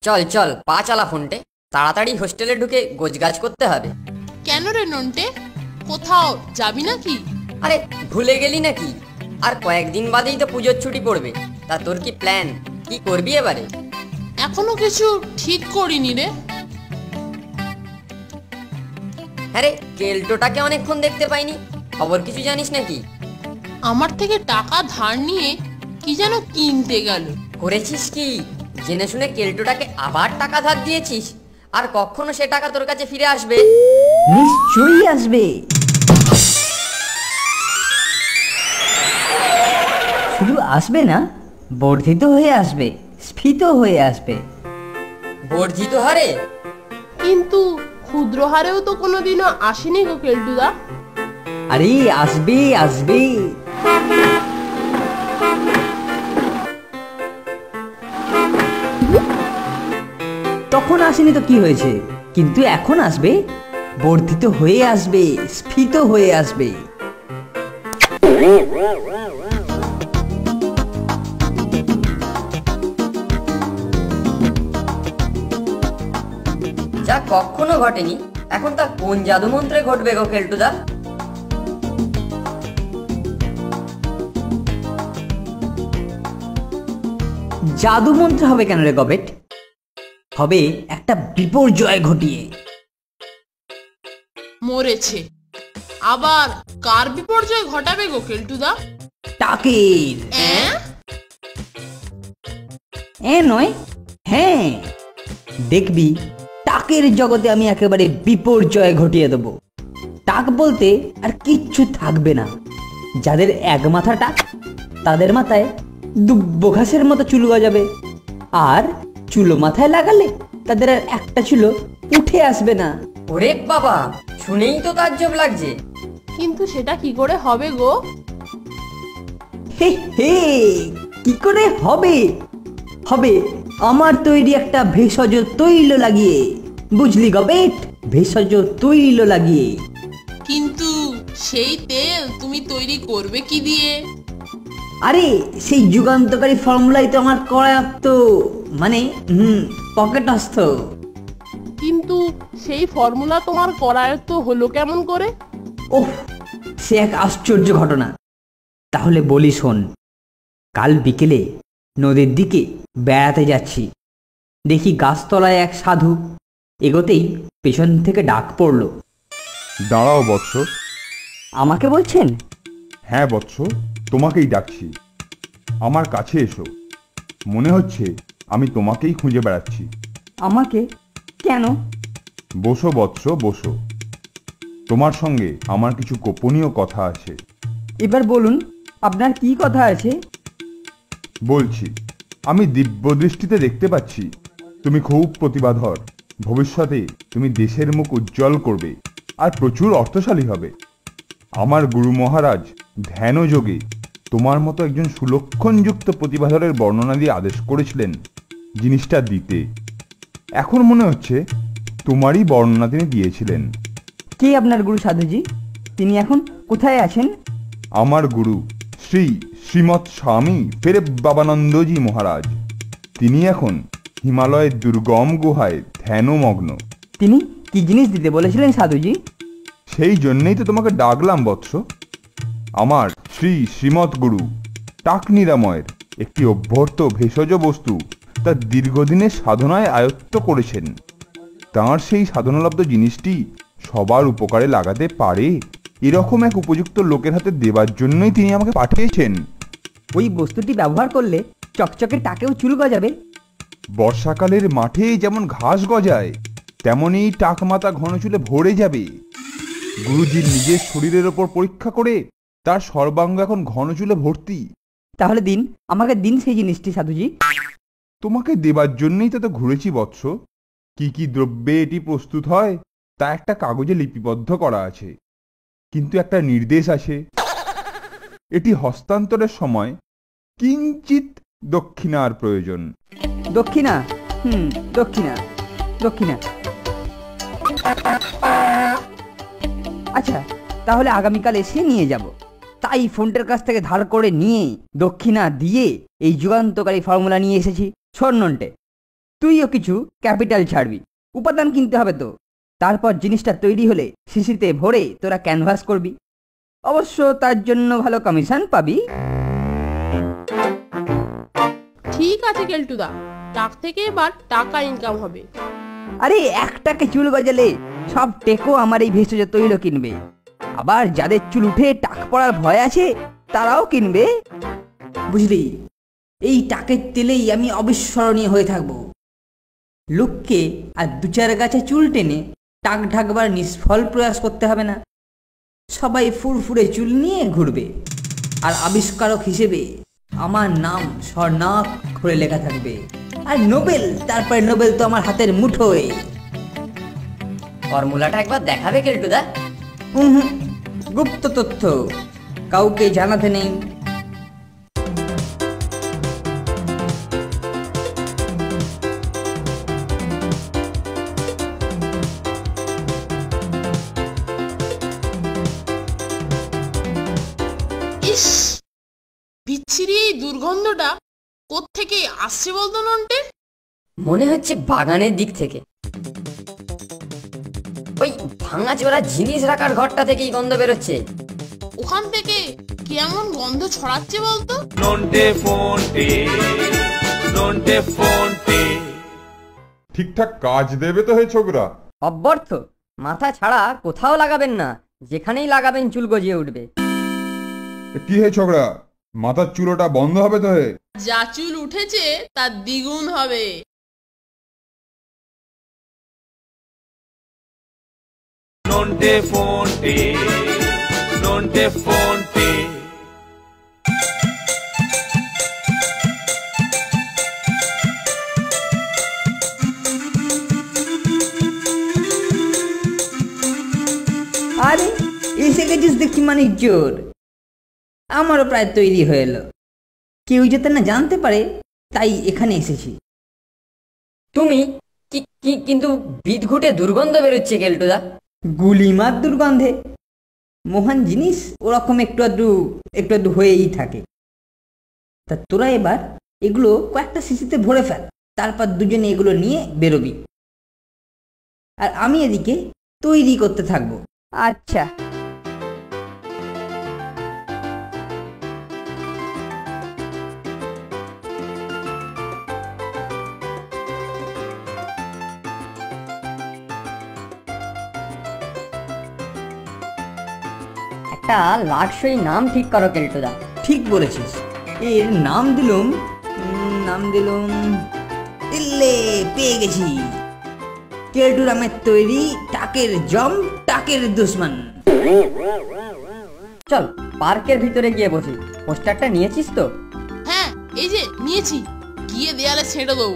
চল চল পা চালা ফোনটে, তাড়াতাড়ি হোস্টেলে ঢুকে গোছগাছ করতে হবে। কেন রে নন্টে, কোথাও যাবি নাকি? আরে ভুলে গেলি নাকি? আর কয়েকদিন বাদেই তো পুজোর ছুটি পড়বে। তা তোর কি প্ল্যান, কি করবি এবারে? এখনো কিছু ঠিক করিনি রে। হ্যাঁ রে, কেলটোটাকে অনেকক্ষণ দেখতে পাইনি, খবর কিছু জানিস নাকি? আমার থেকে টাকা ধার নিয়ে কি যেন কিনতে গেল। করেছিস কি? জেনে শুনে কেলটোটাকে আবার টাকা ধার দিয়েছিস? আর কখনো সে টাকা তোর কাছে ফিরে আসবে? নিশ্চয়ই আসবে। শুধু আসবে না, বর্ধিত হয়ে আসবে, স্ফীত হয়ে আসবে। বর্ধিত হারে? কিন্তু ক্ষুদ্র হারেও তো কোনোদিনও আসেনি গো কেলটুদা। আরে আসবে আসবে। তখন আসেনি তো কি হয়েছে, কিন্তু এখন আসবে, বর্ধিত হয়ে আসবে, স্ফীত হয়ে আসবে। যা কখনো ঘটেনি, এখন তা কোন জাদু মন্ত্রে ঘটবে গো কেলটুদা? জাদু মন্ত্র হবে কেন রে গবেট? হবে একটা বিপর্যয় ঘটিয়ে। মরেছে, আবার কার বিপর্যয় ঘটাবে গো কেলটুদা? টাকের। নয়, হ্যাঁ, দেখবি টাকের জগতে আমি একেবারে বিপর্যয় ঘটিয়ে দেব। টাক বলতে আর কিচ্ছু থাকবে না। যাদের এক মাথা টাক, তাদের মাথায় দুব্বো ঘাসের মতো চুল গজাবে, আর চুলো মাথায় লাগালে তাদের আর একটা চুলো উঠে আসবে না। ওরে বাবা, শুনেই তো তাজ্জব লাগছে। কিন্তু সেটা কি করে হবে গো? হে হে, কি করে হবে? হবে আমার তৈরি একটা ভেষজ তৈল লাগিয়ে, বুঝলি গবেট? ভেষজ তৈল লাগিয়ে। কিন্তু সেই তেল তুমি তৈরি করবে কি দিয়ে? আরে সেই যুগান্তকারী ফর্মুলাই তো আমার করায়ত্ত, মানে পকেটস্থ। কিন্তু সেই ফর্মুলা তোমার করায়ত্ত হলো কেমন করে? ওহ, সে এক আশ্চর্য ঘটনা। তাহলে বলি শোন। কাল বিকেলে নদীর দিকে বেড়াতে যাচ্ছি, দেখি গাছতলায় এক সাধু। এগোতেই পেছন থেকে ডাক পড়ল, দাঁড়াও বৎস। আমাকে বলছেন? হ্যাঁ বৎস, তোমাকেই ডাকছি। আমার কাছে এসো। মনে হচ্ছে আমি তোমাকেই খুঁজে বেড়াচ্ছি। আমাকে কেন? বসো বৎস, বসো। তোমার সঙ্গে আমার কিছু গোপনীয় কথা আছে। এবার বলুন, আপনার কি কথা আছে? বলছি, আমি দিব্য দৃষ্টিতে দেখতে পাচ্ছি তুমি খুব প্রতিভাধর। ভবিষ্যতে তুমি দেশের মুখ উজ্জ্বল করবে আর প্রচুর অর্থশালী হবে। আমার গুরু মহারাজ ধ্যানযোগে তোমার মতো একজন সুলক্ষণযুক্ত প্রতিভাধরের বর্ণনা দিয়ে আদেশ করেছিলেন জিনিসটা দিতে। এখন মনে হচ্ছে তোমারই বর্ণনা তিনি দিয়েছিলেন। কে আপনার গুরু সাধুজি? তিনি এখন কোথায় আছেন? আমার গুরু শ্রীমৎ স্বামী ফেরেবাবানন্দজি মহারাজ। তিনি এখন হিমালয়ের দুর্গম গুহায় ধ্যানমগ্ন। তিনি কি জিনিস দিতে বলেছিলেন সাধুজি? সেই জন্যই তো তোমাকে ডাকলাম বৎস। আমার শ্রীমৎ গুরু টাক নিরাময়ের একটি অভ্যর্থ ভেষজ বস্তু তার দীর্ঘদিনের সাধনায় আয়ত্ত করেছেন। তাঁর সেই সাধনালব্ধ জিনিসটি সবার উপকারে লাগাতে পারে এরকম এক উপযুক্ত লোকের হাতে দেবার জন্যই তিনি আমাকে পাঠিয়েছেন। ওই বস্তুটি ব্যবহার করলে চকচকে টাকেও চুল গজাবে। বর্ষাকালের মাঠে যেমন ঘাস গজায়, তেমনই টাক মাথা ঘন চুলে ভরে যাবে। গুরুজির নিজের শরীরের ওপর পরীক্ষা করে তার সর্বাঙ্গ এখন ঘন চুলে ভর্তি। তাহলে দিন, আমাকে দিন সেই জিনিসটি সাধুজি। তোমাকে দেবার জন্যই তো ঘুরেছি বৎস। কি কি দ্রব্যে এটি প্রস্তুত হয় তা একটা কাগজে লিপিবদ্ধ করা আছে, কিন্তু একটা নির্দেশ আছে, এটি হস্তান্তরের সময় কিঞ্চিত দক্ষিণার প্রয়োজন। দক্ষিণা? দক্ষিণা দক্ষিণা। আচ্ছা, তাহলে আগামীকাল এসে নিয়ে যাব। তাই ফোনটার কাছ থেকে ধার করে নিয়ে দক্ষিণা দিয়ে এই যুগান্তকারী ফর্মুলা নিয়ে এসেছি। শোন নন্টে, তুইও কিছু ক্যাপিটাল ছাড়বি, উপাদান কিনতে হবে তো। তারপর জিনিসটা তৈরি হলে শিশিতে ভরে তোরা ক্যানভাস করবি। অবশ্য তার জন্য ভালো কমিশন পাবি। ঠিক আছে কেলটুদা, টাক থেকে এবার টাকা ইনকাম হবে। আরে একটাকে চুল গজালে সব টেকো আমার এই ভেষজ তৈল কিনবে। আবার যাদের চুল উঠে টাক পড়ার ভয় আছে তারাও কিনবে। বুঝলি, এই টাকের তেলেই আমি অবিস্মরণীয় হয়ে থাকবো। লোককে আর দু চার গাছে চুল টেনে টাক ঢাকবার নিষ্ফল প্রয়াস করতে হবে না। সবাই ফুরফুরে চুল নিয়ে ঘুরবে, আর আবিষ্কারক হিসেবে আমার নাম স্বর্ণাক্ষরে লেখা থাকবে। আর নোবেল, তারপরে নোবেল তো আমার হাতের মুঠোয়। ফর্মুলাটা একবার দেখাবে কেলটুদা? গুপ্ত তথ্য, কাউকে জানাতে নেই। ইস, বিচ্ছিরি এই দুর্গন্ধটা কোত্থেকে আসছে বলতো নন্টে? মনে হচ্ছে বাগানের দিক থেকে, ওই ভাঙাচোরা জিনিস রাখার ঘরটা থেকেই গন্ধ বেরোচ্ছে। ওখান থেকে কেমন গন্ধ ছড়াচ্ছে বলতো? ঠিকঠাক কাজ দেবে তো হে ছোকরা? অব্যর্থ, মাথা ছাড়া কোথাও লাগাবেন না, যেখানেই লাগাবেন চুল গজিয়ে উঠবে। কি হে ছোকরা, মাথার চুলোটা বন্ধ হবে তো হে? যা চুল উঠেছে তার দ্বিগুণ হবে। আরে এসে গেছিস দেখি মানিক জোর। আমারও প্রায় তৈরি হয়ে এলো। কেউ যাতে না জানতে পারে তাই এখানে এসেছি। তুমি কিন্তু বিদঘুটে দুর্গন্ধ বেরোচ্ছে কেলটুদা। গুলিমার দুর্গন্ধে মহান জিনিস ওরকম একটু আধটু হয়েই থাকে। তা তোরা এবার এগুলো কয়েকটা শিশিতে ভরে ফেল, তারপর দুজনে এগুলো নিয়ে বেরোবি, আর আমি এদিকে তৈরি করতে থাকবো। আচ্ছা। একটা লাটসই নাম ঠিক করো কেলটুদা। ঠিক বলেছিস, এর নাম দিলুম ইল্লে, পেয়ে গেছি। কেলটু রামের তৈরি টাকের জম, টাকের দুশ্মন। চল পার্কের ভিতরে গিয়ে বসি। পোস্টারটা নিয়েছিস তো? হ্যাঁ, এই যে নিয়েছি, গিয়ে দেয়ালে ছেঁটে দেবো।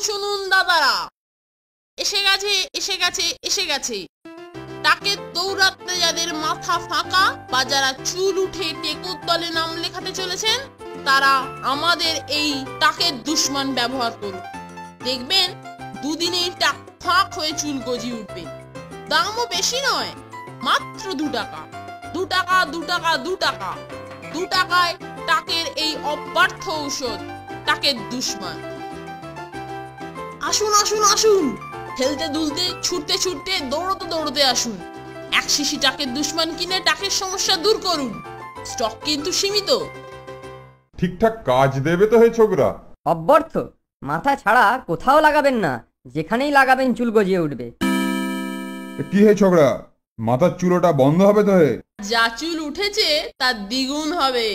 শুনুন দাদারা, এসে গেছে টাকে দৌড়াতে যাদের মাথা ফাঁকা বা যারা চুল উঠে টেকুর তলে নাম লেখাতে চলেছেন, তারা আমাদের এই টাকের দুশ্মন ব্যবহার করুন। দেখবেন দুদিনেই টাক ফাঁক হয়ে চুল গজিয়ে উঠবে। দামও বেশি নয়, মাত্র 2 টাকা। 2 টাকা, 2 টাকা, 2 টাকা। 2 টাকায় টাকের এই অব্যর্থ ঔষধ, টাকের দুশ্মন। আসুন আসুন আসুন, খেলতে দুলতে, ছুটতে ছুটতে, দৌড়তে আসুন। 1 শিশি টাকের দুশ্মন কিনে টাকের সমস্যা দূর করুন। স্টক কিন্তু সীমিত। ঠিকঠাক কাজ দেবে তো হে ছোকরা? অব্যর্থ, মাথা ছাড়া কোথাও লাগাবেন না, যেখানেই লাগাবেন চুল গজিয়ে উঠবে। কি হে ছোকরা, মাথার চুলোটা বন্ধ হবে তো হে? যা চুল উঠেছে তার দ্বিগুণ হবে।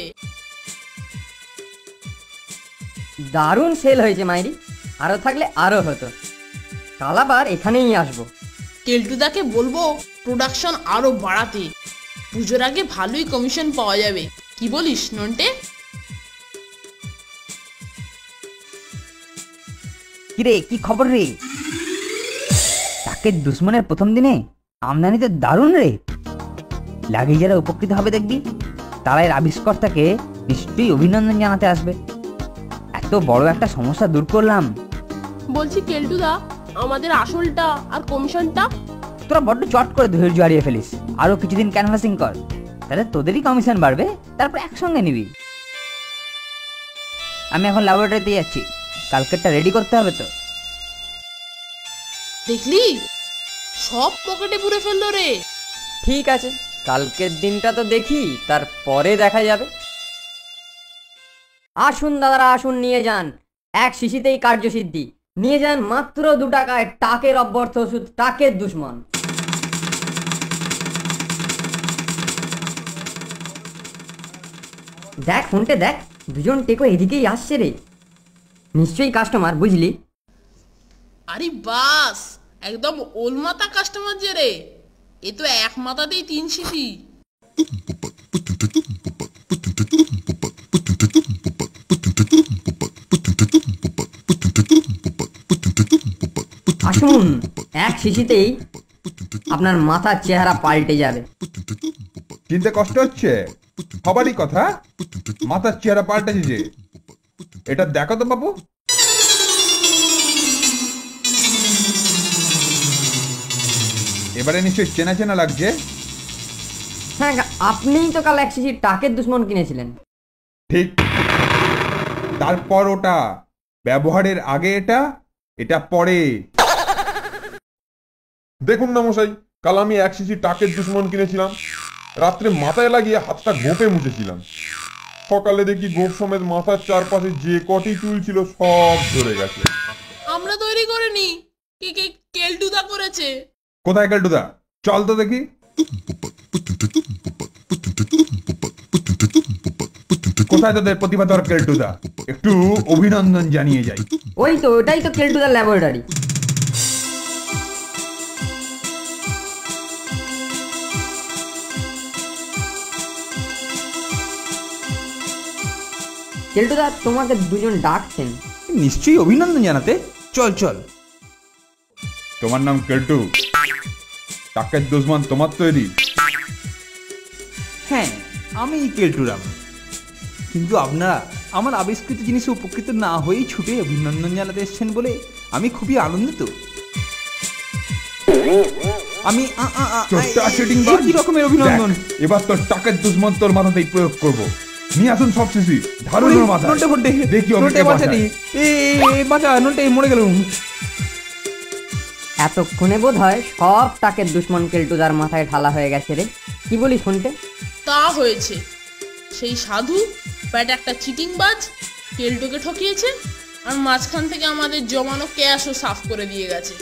দারুণ সেল হয়েছে মাইরি, আরো থাকলে আরো হতো। কাল আবার এখানেই আসবো। কেলটুদাকে বলবো প্রোডাকশন আরো বাড়াতে। পুজোর আগে ভালোই কমিশন পাওয়া যাবে, কি বলিস নন্টে? কিরে, কি খবর রে? টাকের দুশ্মনের প্রথম দিনে আমদানি তো দারুণ রে। লাগিয়ে যারা উপকৃত হবে দেখবি, তারা এর আবিষ্কর্তাকে নিশ্চয়ই অভিনন্দন জানাতে আসবে। এত বড় একটা সমস্যা দূর করলাম। বলছি কেলটুদা, আমাদের আসলটা আর কমিশনটা? তোরা বড্ড চট করে ধৈর্য হারিয়ে ফেলিস। আরো কিছুদিন ক্যানভাসিং কর, তাহলে তোদেরই কমিশন বাড়বে, তারপর একসঙ্গে নিবি। আমি এখন ল্যাবরেটরিতে যাচ্ছি, কালকেরটা রেডি করতে হবে তো। দেখলি, সব পকেটে পুরে ফেললো রে। ঠিক আছে, কালকের দিনটা তো দেখি, তারপরে দেখা যাবে। আসুন দাদারা, আসুন, নিয়ে যান, এক শিশিতেই কার্যসিদ্ধি। নিয়ে যান মাত্র 2 টাকায় টাকের অব্যর্থ ওষুধ, টাকের দুশ্মন। দেখ ফোনটে দেখ, দুজন টেকো এদিকেই আসছে রে, নিশ্চয়ই কাস্টমার, বুঝলি? আরে বাস, একদম ওলমাতা কাস্টমার যে রে। এ তো এক মাথাতেই 3 শিশি। আসুন, এক শিশিতেই আপনার মাথার চেহারা পাল্টে যাবে। চিনতে কষ্ট হচ্ছে? হবারই কথা, মাথার চেহারা পাল্টেছে যে। এটা দেখো তো বাবু। এবারে নিশ্চয়ই চেনা চেনা লাগছে। হ্যাঁ, আপনিই তো কাল এক শিশির টাকের দুশ্মন কিনেছিলেন। ঠিক, তারপর ওটা ব্যবহারের আগে, এটা এটা পরে। দেখুন না মশাই, কাল আমি 1 শিশি টাকের দুশ্মন কিনেছিলাম, রাত্রে মাথায় লাগিয়ে হাতটা গোপে মুছেছিলাম। সকালে দেখি গোপ সমেত মাথার চারপাশে যে কটি চুল ছিল সব ধরে গেছে। আমরা তৈরি করিনি, কেলটুদা করেছে। কোথায় কেলটুদা? চল তো দেখি। কোথায় তোদের প্রতিভাধর কেলটুদা? একটু অভিনন্দন জানিয়ে যাই। ওই তো, ওটাই তো কেলটুদার ল্যাবরেটরি। কেলটুদা, তোমাকে দুজন ডাকছেন। নিশ্চয়ই অভিনন্দন জানাতে। চল চল। তোমার নাম কেলটু, টাকের দুশ্মন তোমার তৈরি? হ্যাঁ, আমি কেলটুরাম। কিন্তু আপনারা আমার আবিষ্কৃত জিনিসে উপকৃত না হয়েই ছুটে অভিনন্দন জানাতে এসেছেন বলে আমি খুবই আনন্দিত। আমি কি রকমের অভিনন্দন? এবার তোর টাকের দুশ্মন তোর মাথাতেই প্রয়োগ করব। নিয়ে আসুন সব শিশি, ধারুন মাথা। দেখি বাঁচা, নন্টে মরে গেল। এতক্ষণে বোধ হয় সব টাকের দুশ্মন কেলটুদার মাথায় ঢালা হয়ে গেছে রে। কি বলি শুনতে? তা হয়েছে, সেই সাধু প্যাট একটা চিটিংবাজ কেলটুকে ঠকিয়েছে, আর মাঝখান থেকে আমাদের জমানো ক্যাশও সাফ করে দিয়ে গেছে।